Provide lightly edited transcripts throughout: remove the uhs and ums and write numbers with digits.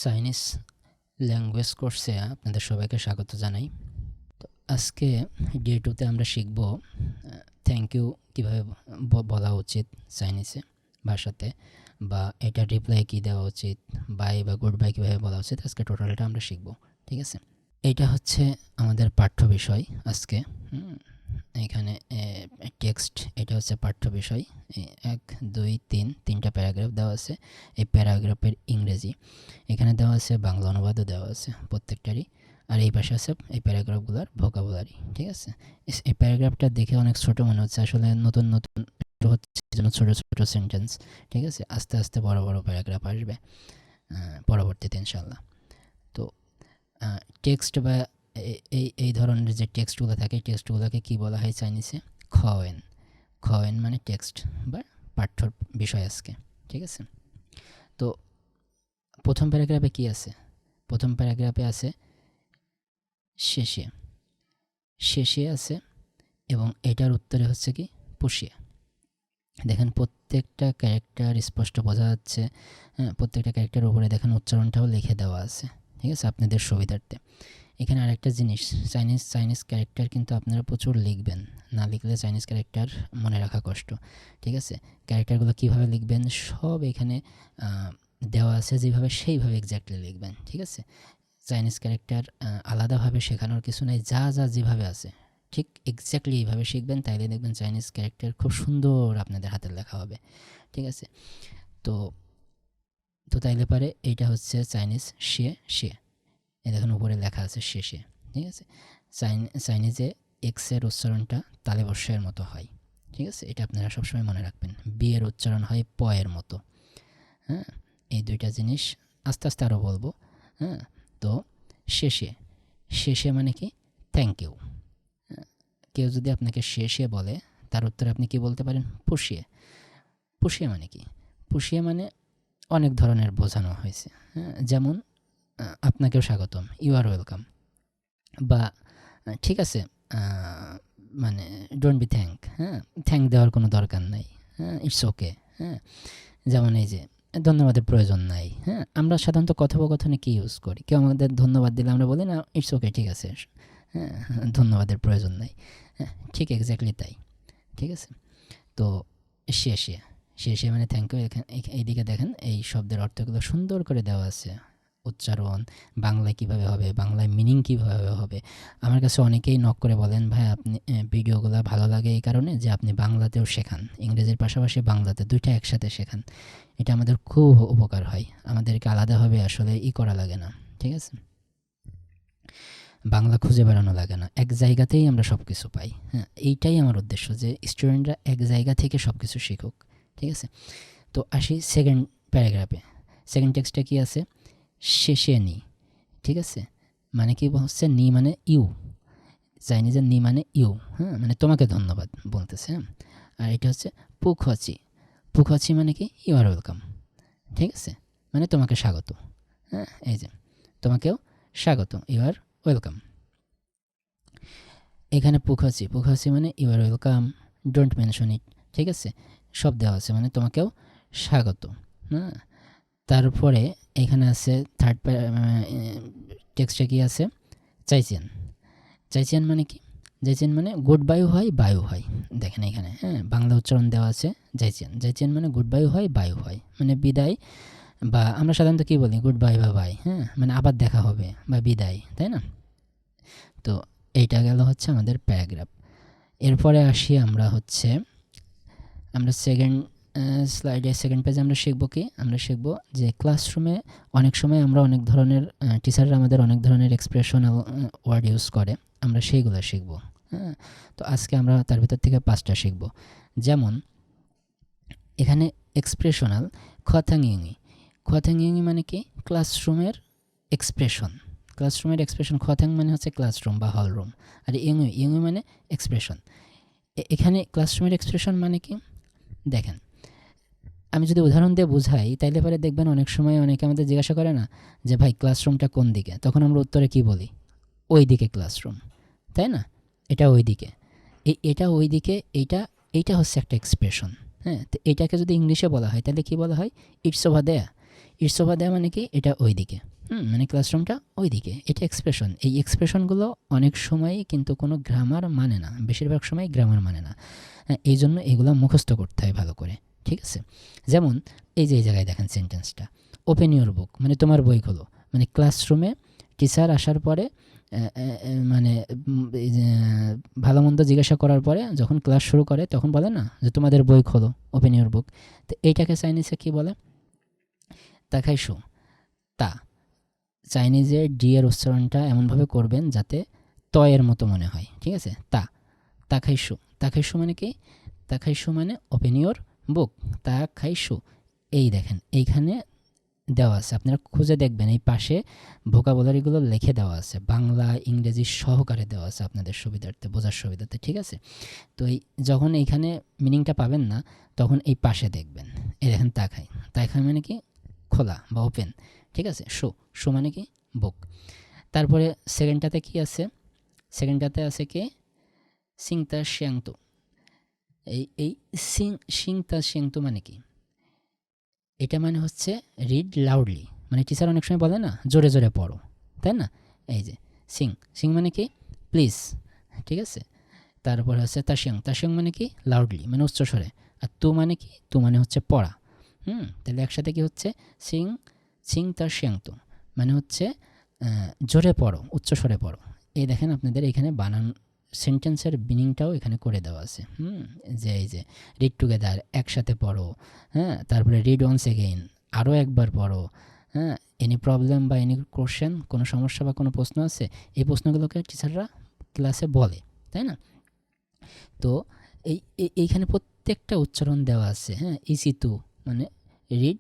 Chinese language কোর্সে আপনাদের সবাইকে স্বাগত জানাই। তো আজকে ডে 2তে আমরা শিখব থ্যাংক ইউ কীভাবে বলা উচিত চাইনিজে ভাষাতে, বা এটা রিপ্লাই কী দেওয়া উচিত, বাই বা গুড বাই কীভাবে বলা উচিত। আজকে টোটালটা আমরা শিখব, ঠিক আছে। এইটা হচ্ছে আমাদের পাঠ্য বিষয় আজকে। এখানে টেক্সট, এটা হচ্ছে পাঠ্য বিষয়। 1 2 3 তিনটা প্যারাগ্রাফ দেওয়া আছে। এই প্যারাগ্রাফের ইংরেজি এখানে দেওয়া আছে, বাংলা অনুবাদও দেওয়া আছে প্রত্যেকটারই। আর এই পাশে আছে এই প্যারাগ্রাফগুলোর ভোকাবুলারি, ঠিক আছে। এই প্যারাগ্রাফটা দেখে অনেক ছোট মনে হচ্ছে, আসলে নতুন নতুন হচ্ছে জন্য ছোট ছোট সেন্টেন্স, ঠিক আছে। আস্তে আস্তে বড় বড় প্যারাগ্রাফ আসবে পরবর্তীতে ইনশাল্লাহ। তো টেক্সট বা এই ধরনের যে টেক্সটগুলো থাকে, টেক্সটগুলোকে কী বলা হয় চাইনিজে? খওয়েন। খওয়েন মানে টেক্সট বা পাঠ্য বিষয় আজকে, ঠিক আছে। তো প্রথম প্যারাগ্রাফে কি আছে? প্রথম প্যারাগ্রাফে আছে শেষে, শেষে আছে, এবং এটার উত্তরে হচ্ছে কি পুষিয়ে। দেখেন প্রত্যেকটা ক্যারেক্টার স্পষ্ট বোঝা যাচ্ছে। প্রত্যেকটা ক্যারেক্টারের উপরে দেখেন উচ্চারণটাও লিখে দেওয়া আছে, ঠিক আছে, আপনাদের সুবিধার্থে। এখানে আরেকটা জিনিস, চাইনিজ ক্যারেক্টার কিন্তু আপনারা প্রচুর লিখবেন, না লিখলে চাইনিজ ক্যারেক্টার মনে রাখা কষ্ট, ঠিক আছে। ক্যারেক্টারগুলো কীভাবে লিখবেন সব এখানে দেওয়া আছে, যেভাবে সেইভাবে এক্স্যাক্টলি লিখবেন, ঠিক আছে। চাইনিজ ক্যারেক্টার আলাদাভাবে শেখানোর কিছু নাই, যা যা যেভাবে আছে ঠিক এক্স্যাক্টলি এইভাবে শিখবেন, তাইলে দেখবেন চাইনিজ ক্যারেক্টার খুব সুন্দর আপনাদের হাতের লেখা হবে, ঠিক আছে। তো তাইলে পারে এইটা হচ্ছে চাইনিজ সে এই দেখুন উপরে লেখা আছে শেষে, ঠিক আছে। চাইনিজে এক্সের উচ্চারণটা তালে বর্ষের মতো হয়, ঠিক আছে। এটা আপনারা সবসময় মনে রাখবেন। বি এর উচ্চারণ হয় প এর মতো। হ্যাঁ, এই দুইটা জিনিস আস্তে আস্তে আরও বলবো। হ্যাঁ, তো শেষে, শেষে মানে কি? Thank you. কেউ যদি আপনাকে শেষে বলে, তার উত্তরে আপনি কি বলতে পারেন? পুষিয়ে। পুষিয়ে মানে কি? পুষিয়ে মানে অনেক ধরনের বোঝানো হয়েছে। যেমন আপনাকেও স্বাগতম, ইউ আর ওয়েলকাম, বা ঠিক আছে মানে ডোন্ট বি থ্যাঙ্ক, থ্যাঙ্ক দেওয়ার কোনো দরকার নাই, ইটস ওকে। যেমন এই যে ধন্যবাদের প্রয়োজন নাই। আমরা সাধারণত কথোপকথনে কি ইউজ করি? কেউ আমাদের ধন্যবাদ দিলে আমরা বলি না ইটস ওকে, ঠিক আছে, ধন্যবাদের প্রয়োজন নাই। ঠিক এক্স্যাক্টলি তাই, ঠিক আছে। তো শেষে, শেষে মানে থ্যাংক ইউ। এইদিকে দেখেন এই শব্দের অর্থগুলো সুন্দর করে দেওয়া আছে, উচ্চারণ বাংলায় কীভাবে হবে, বাংলায় মিনিং কীভাবে হবে। আমার কাছে অনেকেই নক করে বলেন, ভাই আপনি ভিডিওগুলো ভালো লাগে এই কারণে যে আপনি বাংলাতেও শেখান, ইংরেজির পাশাপাশি বাংলাতে দুইটা একসাথে শেখান। এটা আমাদের খুব উপকার হয়, আমাদেরকে আলাদাভাবে আসলে করা লাগে না, ঠিক আছে। বাংলা খুঁজে বেড়ানো লাগে না, এক জায়গাতেই আমরা সব কিছু পাই। এইটাই আমার উদ্দেশ্য, যে স্টুডেন্টরা এক জায়গা থেকে সব কিছু শিখুক, ঠিক আছে। তো আসি সেকেন্ড প্যারাগ্রাফে। সেকেন্ড টেক্সটে কি আছে? শেষে নি, ঠিক আছে। মানে কি হচ্ছে? নি মানে ইউ, চাইনিজের নি মানে ইউ, মানে তোমাকে ধন্যবাদ বলতেছে। আর এটা হচ্ছে পুখচি। পুখচি মানে কি? ইউ আর ওয়েলকাম, ঠিক আছে, মানে তোমাকে স্বাগত। এই যে তোমাকেও স্বাগত, ইউ আর ওয়েলকাম। এখানে পুখচি, পুখচি মানে you are welcome, don't mention it, ঠিক আছে, সব দেওয়া আছে, মানে তোমাকেও স্বাগত। তারপরে এখানে আছে থার্ড টেক্সটে কি আছে? চাইচেন। চাইচেন মানে কি? চাইচেন মানে গুড বায়ু হয়, বায়ু হয়। দেখেন এখানে বাংলা উচ্চারণ দেওয়া আছে চাইচেন। চাইচেন মানে গুড বায়ু হয়, বায়ু হয়, মানে বিদায়, বা আমরা সাধারণত কী বলি? গুড বাই বা বাই, মানে আবার দেখা হবে বা বিদায়, তাই না? তো এইটা গেল হচ্ছে আমাদের প্যারাগ্রাফ। এরপরে আসি আমরা সেকেন্ড স্লাইডে, সেকেন্ড পেজে আমরা শিখব কি? আমরা শিখব যে ক্লাসরুমে অনেক সময় আমরা অনেক ধরনের টিচাররা আমাদের অনেক ধরনের এক্সপ্রেশনাল ওয়ার্ড ইউজ করে, আমরা সেইগুলো শিখব। তো আজকে আমরা তার ভিতর থেকে 5টা শিখব। যেমন এখানে এক্সপ্রেশনাল খথাংইংই। খথাংইংই মানে কি? ক্লাসরুমের এক্সপ্রেশন। ক্লাসরুমের এক্সপ্রেশন। খথাং মানে হচ্ছে ক্লাসরুম বা হলরুম, আর ইংই, ইংই মানে এক্সপ্রেশন। এখানে ক্লাসরুমের এক্সপ্রেশন মানে কি? দেখেন, আমি যদি উদাহরণ দিয়ে বোঝাই, তাইলে পরে দেখবেন অনেক সময় অনেকে আমাদের জিজ্ঞাসা করে না যে ভাই ক্লাসরুমটা কোন দিকে? তখন আমরা উত্তরে কি বলি? ওই দিকে ক্লাসরুম, তাই না? এটা ওই দিকে, এটা ওই দিকে, এইটা হচ্ছে একটা এক্সপ্রেশন। তো এটাকে যদি ইংলিশে বলা হয় তাহলে কি বলা হয়? It's over there. It's over there মানে কি, এটা ওইদিকে, মানে ক্লাসরুমটা ওইদিকে, এটা এক্সপ্রেশন। এই এক্সপ্রেশনগুলো অনেক সময় কিন্তু কোনো গ্রামার মানে না, বেশিরভাগ সময় গ্রামার মানে না। এই জন্য এগুলো মুখস্থ করতে হয় ভালো করে, ঠিক আছে? যেমন এই যে এই জায়গায় দেখেন সেন্টেন্সটা, ওপেন ইউর বুক মানে তোমার বই খোলো, মানে ক্লাসরুমে টিচার আসার পরে মানে এই যে ভালো মন্দ জিজ্ঞাসা করার পরে যখন ক্লাস শুরু করে তখন বলে না যে তোমাদের বই খোলো, ওপেন ইউর বুক। তো এইটাকে চাইনিজে কি বলে? তাকাইশো। তা চাইনিজের ডি এর উচ্চারণটা এমনভাবে করবেন যাতে ত এর মতো মনে হয়, ঠিক আছে? তাকাইশো। তাকাইশো মানে কি? তাকাইশো মানে ওপেন ইউর বুক। তাকাইশো, এই দেখেন এইখানে দেওয়া আছে, আপনারা খুঁজে দেখবেন, এই পাশে ভোকাবুলারিগুলো লিখে দেওয়া আছে, বাংলা ইংরেজি সহকারে দেওয়া আছে আপনাদের সুবিধার্থে, বোঝার সুবিধার্থে, ঠিক আছে? তো এই যখন এইখানে মিনিংটা পাবেন না তখন এই পাশে দেখবেন, এই দেখেন তাকাই। তাকাই মানে কি? খোলা বা ওপেন, ঠিক আছে? শো মানে কি? বুক। তারপরে সেকেন্ডটাতে কি আছে? সেকেন্ডটাতে আছে কি? সিংতা শ্যাংতো। এই সিংতা শ্যাংতো মানে কি? এটা মানে হচ্ছে রিড লাউডলি, মানে টিচার অনেক সময় বলে না জোরে জোরে পড়ো, তাই না? এই যে সিং মানে কি? প্লিজ, ঠিক আছে? তারপরে হচ্ছে তাশিয়াং মানে কি? লাউডলি মানে উচ্চস্বরে। আর তু মানে কি? তু মানে হচ্ছে পড়া। তাহলে একসাথে কি হচ্ছে? সিং তাশিয়াং তু মানে হচ্ছে জোরে পড়ো, উচ্চস্বরে পড়ো। এই দেখেন আপনাদের এখানে বানান সেন্টেন্সের মিনিংটাও এখানে করে দেওয়া আছে। যে এই যে রিড টুগেদার, একসাথে পড়ো, হ্যাঁ? তারপরে রিড ওয়ান্স এগেইন, আরও একবার পড়ো, হ্যাঁ? এনি প্রবলেম বা এনি কোশ্চেন, কোনো সমস্যা বা কোনো প্রশ্ন আছে, এই প্রশ্নগুলোকে টিচাররা ক্লাসে বলে, তাই না? তো এইখানে প্রত্যেকটা উচ্চারণ দেওয়া আছে, হ্যাঁ? ইসি টু মানে রিড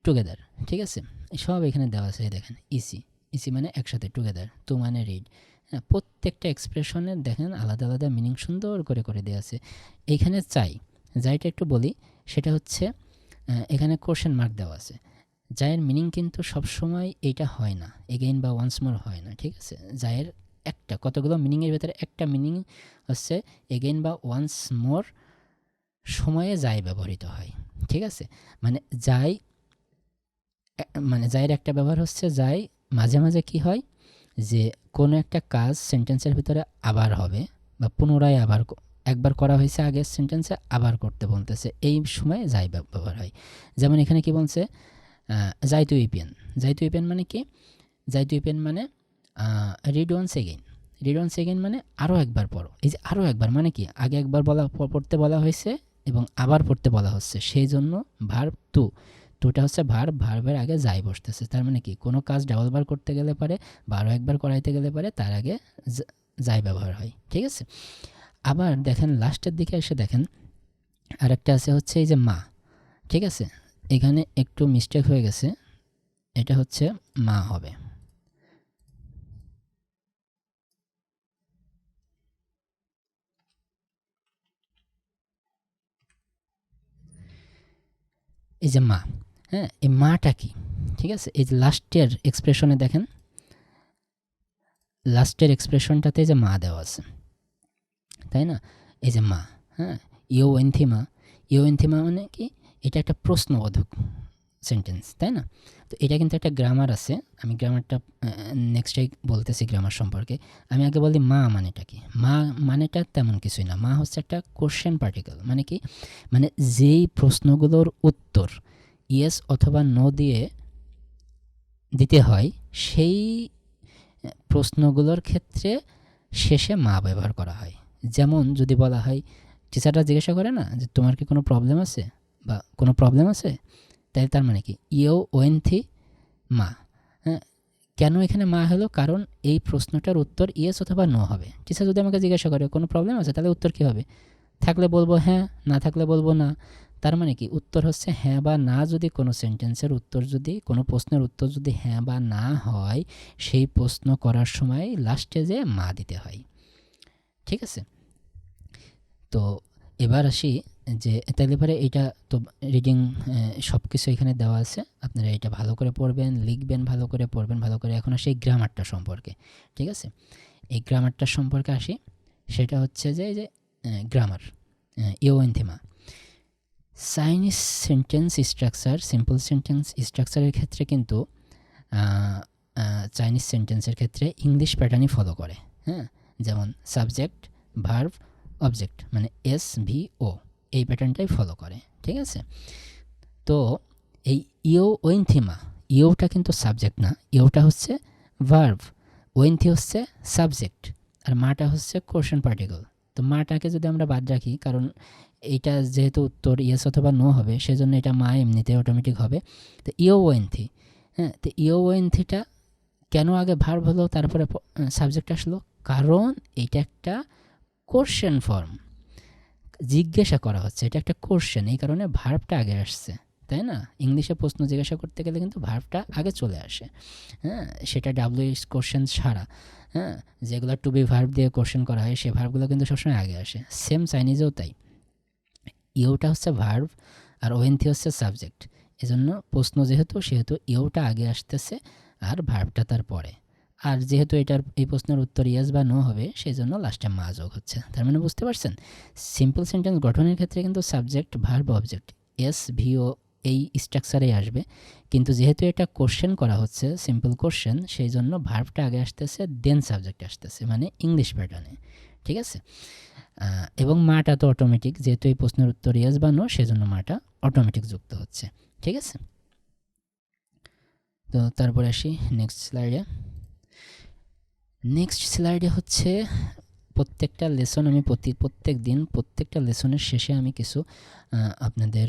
টুগেদার, ঠিক আছে? সব এখানে দেওয়া আছে, দেখেন ইসি মানে একসাথে, টুগেদার, টু মানে রিড। হ্যাঁ, প্রত্যেকটা এক্সপ্রেশনের দেখেন আলাদা আলাদা মিনিং সুন্দর করে করে দেওয়া আছে। এইখানে যাইটা একটু বলি, সেটা হচ্ছে এখানে কোশ্চেন মার্ক দেওয়া আছে। যায়ের মিনিং কিন্তু সবসময় এইটা হয় না, এগেইন বা ওয়ান্স মোর হয় না, ঠিক আছে? যায়ের একটা কতগুলো মিনিংয়ের ভেতরে একটা মিনিং হচ্ছে এগেইন বা ওয়ান্স মোর সময়ে যাই ব্যবহৃত হয়, ঠিক আছে? মানে যাইয়ের একটা ব্যবহার হচ্ছে যাই মাঝে মাঝে কি হয় যে কোনো একটা কাজ সেন্টেন্সের ভিতরে আবার হবে বা পুনরায় আবার একবার করা হয়েছে আগের সেন্টেন্সে আবার করতে বলতেছে, এই সময় যাই ব্যবহার হয়। যেমন এখানে কি বলছে? যাই তুই পেন মানে কি? যাই তুই পেন মানে রিড ওয়ান্স এগেইন মানে আরও একবার পড়ো। এই যে আরও একবার মানে কি? আগে একবার পড়তে বলা হয়েছে এবং আবার পড়তে বলা হচ্ছে, সেই জন্য ভার্ব টুটা হচ্ছে ভার্বের আগে যাই বসতেছে। তার মানে কি? কোনো কাজ ডাবল বার করতে গেলে পারে বা আরও একবার করাইতে গেলে পারে তার আগে যাই ব্যবহার হয়, ঠিক আছে? আবার দেখেন লাস্টের দিকে এসে দেখেন আরেকটা আছে হচ্ছে এই যে মা, ঠিক আছে? এখানে একটু মিস্টেক হয়ে গেছে, এটা হচ্ছে মা হবে। এই যে মা, হ্যাঁ, এই মাটা কি? ঠিক আছে, এই যে লাস্টের এক্সপ্রেশনে দেখেন, লাস্টের এক্সপ্রেশনটাতে যে মা দেওয়া আছে, তাই না? এই যে মা, হ্যাঁ, ইও এনথিমা মানে কি? এটা একটা প্রশ্নবোধক সেন্টেন্স, তাই না? তো এটা কিন্তু একটা গ্রামার আছে, আমি গ্রামারটা নেক্সটে বলতেছি গ্রামার সম্পর্কে। আমি আগে বলি মা মানেটা কি। মা মানেটা তেমন কিছুই না, মা হচ্ছে একটা কোশ্চেন পার্টিকেল। মানে কি? মানে যেই প্রশ্নগুলোর উত্তর ইয়েস অথবা নো দিয়ে দিতে হয়, সেই প্রশ্নগুলোর ক্ষেত্রে শেষে মা ব্যবহার করা হয়। যেমন যদি বলা হয়, টিচাররা জিজ্ঞাসা করে না যে তোমার কি কোনো প্রবলেম আছে বা কোনো প্রবলেম আছে, তাই তার মানে কি? ওয়েন্থি মা, হ্যাঁ? কেন এখানে মা হলো? কারণ এই প্রশ্নটার উত্তর ইয়েস অথবা নো হবে। টিচার যদি আমাকে জিজ্ঞাসা করে কোনো প্রবলেম আছে, তাহলে উত্তর কী হবে? থাকলে বলবো হ্যাঁ, না থাকলে বলবো না। তার মানে কি? উত্তর হচ্ছে হ্যাঁ বা না। যদি কোনো সেন্টেন্সের উত্তর, যদি কোনো প্রশ্নের উত্তর যদি হ্যাঁ বা না হয়, সেই প্রশ্ন করার সময় লাস্টে যে মা দিতে হয়, ঠিক আছে? তো এবার আসি যে তাহলে পরে এইটা তো রিডিং সব কিছু এখানে দেওয়া আছে, আপনারা এটা ভালো করে পড়বেন, লিখবেন, ভালো করে পড়বেন, ভালো করে। এখন আসি এই গ্রামারটা সম্পর্কে, ঠিক আছে? এই গ্রামারটার সম্পর্কে আসি, সেটা হচ্ছে যে এই যে গ্রামার ইও এনথেমা। Chinese sentence structure, simple sentence স্ট্রাকচারের ক্ষেত্রে কিন্তু চাইনিজ সেন্টেন্সের ক্ষেত্রে ইংলিশ প্যাটার্নই ফলো করে। হ্যাঁ, যেমন সাবজেক্ট, ভার্ব, অবজেক্ট, মানে এস ভি ও, এই প্যাটার্নটাই ফলো করে। ঠিক আছে, তো এই ইও ওয়েন্থিমা, ইওটা কিন্তু সাবজেক্ট না, ইওটা হচ্ছে ভার্ব, ওয়েন্থি হচ্ছে সাবজেক্ট, আর মাটা হচ্ছে কোশ্চেন পার্টিকল। তো মাটাকে যদি আমরা বাদ রাখি, কারণ এইটা যেহেতু উত্তর ইয়েস অথবা নো হবে, সেজন্য এটা মা এমনিতে অটোমেটিক হবে। তো ইও ওয়েন্থি, হ্যাঁ, তো ইও ওয়েন্থিটা কেন আগে ভার্ব হলো তারপরে সাবজেক্ট আসলো? কারণ এটা একটা কোশ্চেন ফর্ম, জিজ্ঞাসা করা হচ্ছে, এটা একটা কোশ্চেন, এই কারণে ভার্বটা আগে আসছে, তাই না? ইংলিশে প্রশ্ন জিজ্ঞাসা করতে গেলে কিন্তু ভার্বটা আগে চলে আসে। হ্যাঁ, সেটা ডাব্লিউএইচ কোশ্চেন ছাড়া, হ্যাঁ, যেগুলো টু বি ভার্ব দিয়ে কোশ্চেন করা হয় সেই ভার্বগুলো কিন্তু সবসময় আগে আসে। সেম চাইনিজেও তাই, ইউটা হচ্ছে ভার্ব আর ওয়েন্থি হচ্ছে সাবজেক্ট। এজন্য প্রশ্ন যেহেতু, সেহেতু ইউটা আগে আসতেছে আর ভার্বটা তার পরে। আর যেহেতু এই প্রশ্নের উত্তর ইয়েস বা নো হবে, সেই জন্য লাস্টে মা যোগ হচ্ছে। তার মানে বুঝতে পারছেন, সিম্পল সেন্টেন্স গঠনের ক্ষেত্রে কিন্তু সাবজেক্ট, ভার্ব, অবজেক্ট, এস ভিও এই স্ট্রাকচারেই আসবে। কিন্তু যেহেতু এটা কোশ্চেন করা হচ্ছে, সিম্পল কোশ্চেন, সেই জন্য ভার্বটা আগে আসতেছে, দেন সাবজেক্ট আসতেছে, মানে ইংলিশ প্যাটার্নে। ঠিক আছে, এবং মাটা তো অটোমেটিক, যেহেতু এই প্রশ্নের উত্তর ইয়েস বা নো, সেজন্য মাটা অটোমেটিক যুক্ত হচ্ছে। ঠিক আছে, তো তারপরে আসি নেক্সট স্লাইডে। নেক্সট স্লাইডে হচ্ছে প্রত্যেকটা লেসন আমি প্রত্যেক দিন প্রত্যেকটা লেসনের শেষে আমি কিছু আপনাদের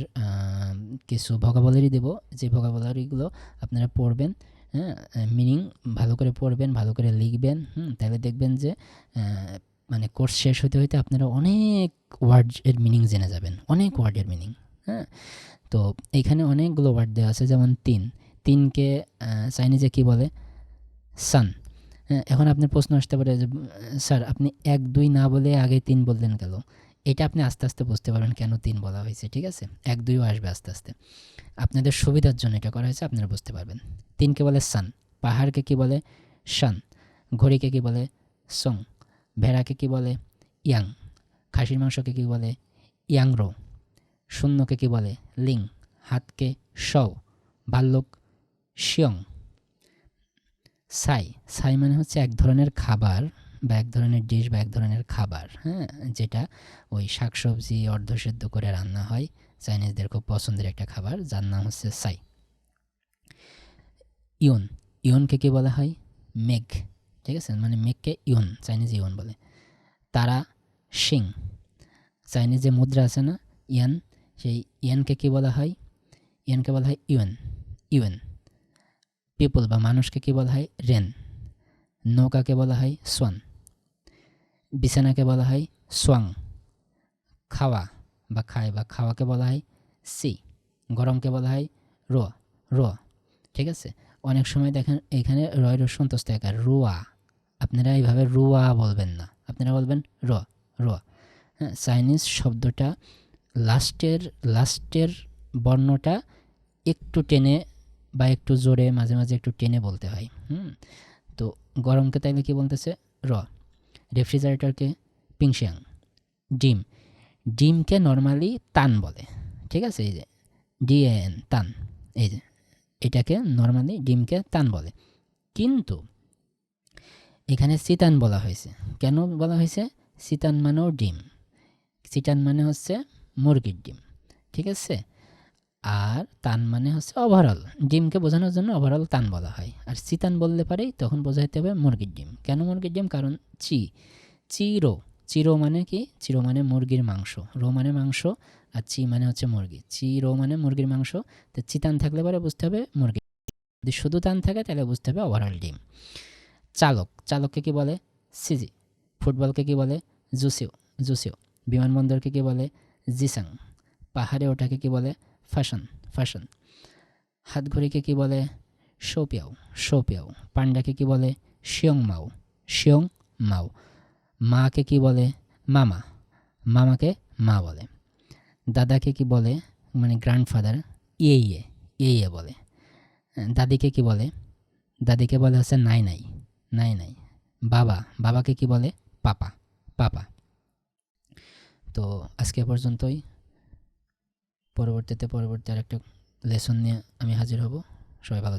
কিছু ভোকাবুলারি দেব, যে ভোকাবুলারিগুলো আপনারা পড়বেন, হ্যাঁ, মিনিং ভালো করে পড়বেন, ভালো করে লিখবেন, তাহলে দেখবেন যে মানে কোর্স শেষ হতে হতে আপনারা অনেক ওয়ার্ডের মিনিং জেনে যাবেন, অনেক ওয়ার্ডের মিনিং। হ্যাঁ, তো এইখানে অনেকগুলো ওয়ার্ড দেওয়া আছে, যেমন তিনকে চাইনিজে কী বলে? সান। হ্যাঁ, এখন আপনার প্রশ্ন আসতে পারে যে স্যার আপনি 1 2 না বলে আগে 3 বললেন কেন? এটা আপনি আস্তে আস্তে বুঝতে পারবেন কেন 3 বলা হয়েছে। ঠিক আছে, 1 2ও আসবে আস্তে আস্তে, আপনাদের সুবিধার জন্য এটা করা হয়েছে, আপনারা বুঝতে পারবেন। 3কে বলে সান, পাহাড়কে কি বলে? শান, ঘড়িকে কি বলে? সং, ভেড়াকে কি বলে? ইয়াং, খাসির মাংসকে কি বলে? ইয়াংরো, শূন্যকে কি বলে? লিং, হাতকে শও, ভাল্লুক শিয়ং, সাই, সাই মানে হচ্ছে এক ধরনের খাবার বা এক ধরনের ডিশ বা এক ধরনের খাবার, হ্যাঁ, যেটা ওই শাকসবজি অর্ধসেদ্ধ করে রান্না হয়, চাইনিজদের খুব পছন্দের একটা খাবার, যার নাম হচ্ছে সাই। ইয়ন, ইয়নকে কি বলা হয়? মেঘ। ঠিক আছে, মানে মেঘকে ইয়ন, চাইনিজ ইয়ন বলে। তারা, শিং, চাইনিজ যে মুদ্রা আছে না ইয়ান, সেই ইয়ানকে কি বলা হয়? ইয়ানকে বলা হয় ইউয়েন, ইউয়েন। পিপল বা মানুষকে কি বলা হয়? রেন। নৌকাকে বলা হয় সোয়ান, বিছানাকে বলা হয় সোয়াং। খাওয়া বা খায় বা খাওয়াকে বলা হয় সি, গরমকে বলা হয় র, র। ঠিক আছে, অনেক সময় দেখেন এখানে রয় রস্য অন্তস্থ একার রুয়া, আপনারা এইভাবে রুয়া বলবেন না, আপনারা বলবেন র, র। হ্যাঁ, চাইনিজ শব্দটা লাস্টের বর্ণটা একটু টেনে বা একটু জোরে, মাঝে মাঝে একটু টেনে বলতে হয়। তো গরমকে তাইলে কি বলতেছে? র। রেফ্রিজারেটরকে পিংশিয়াং। ডিম, ডিমকে নর্মালি তান বলে। ঠিক আছে, এই যে ডিএন তান, এই যে এটাকে নর্মালি ডিমকে তান বলে, কিন্তু এখানে সিতান বলা হয়েছে। কেন বলা হয়েছে? সিতান মানেও ডিম, সিটান মানে হচ্ছে মুরগির ডিম। ঠিক আছে, আর তান মানে হচ্ছে ওভারঅল, ডিমকে বোঝানোর জন্য ওভারঅল তান বলা হয়। আর চিতান বললে পারেই তখন বোঝাইতে হবে মুরগির ডিম। কেন মুরগির ডিম? কারণ চিরো, চিরো মানে কি? চিরো মানে মুরগির মাংস, রো মানে মাংস, আর চি মানে হচ্ছে মুরগি, চিরো মানে মুরগির মাংস। তো চিতান থাকলে পরে বুঝতে হবে মুরগি, যদি শুধু তান থাকে তাহলে বুঝতে হবে ওভারঅল ডিম। চালক, চালককে কি বলে? সিজি। ফুটবলকে কি বলে? জুসিও, জুসিও। বিমানবন্দরকে কি বলে? জিসাং। পাহাড়ে ওঠাকে কি বলে? Fashion, fashion. হাতঘড়িকে কি বলে? শোপিয়াও, শোপিয়াও। পান্ডাকে কি বলে? শিয়ং মাও, শিয়ং মাও। মাকে কি বলে? মামা, মামাকে মা বলে। দাদাকে কি বলে? মানে গ্র্যান্ডফাদার, ইয়ে ইয়ে, ইয়ে ইয়ে বলে। দাদিকে কি বলে? দাদিকে বলে হচ্ছে নাই নাই, নাই নাই। বাবা, বাবাকে কি বলে? পাপা, পাপা। তো আজকে পর্যন্তই। পরবর্তী আরেকটা লেসন নিয়ে আমি হাজির হব। সবাই ভালো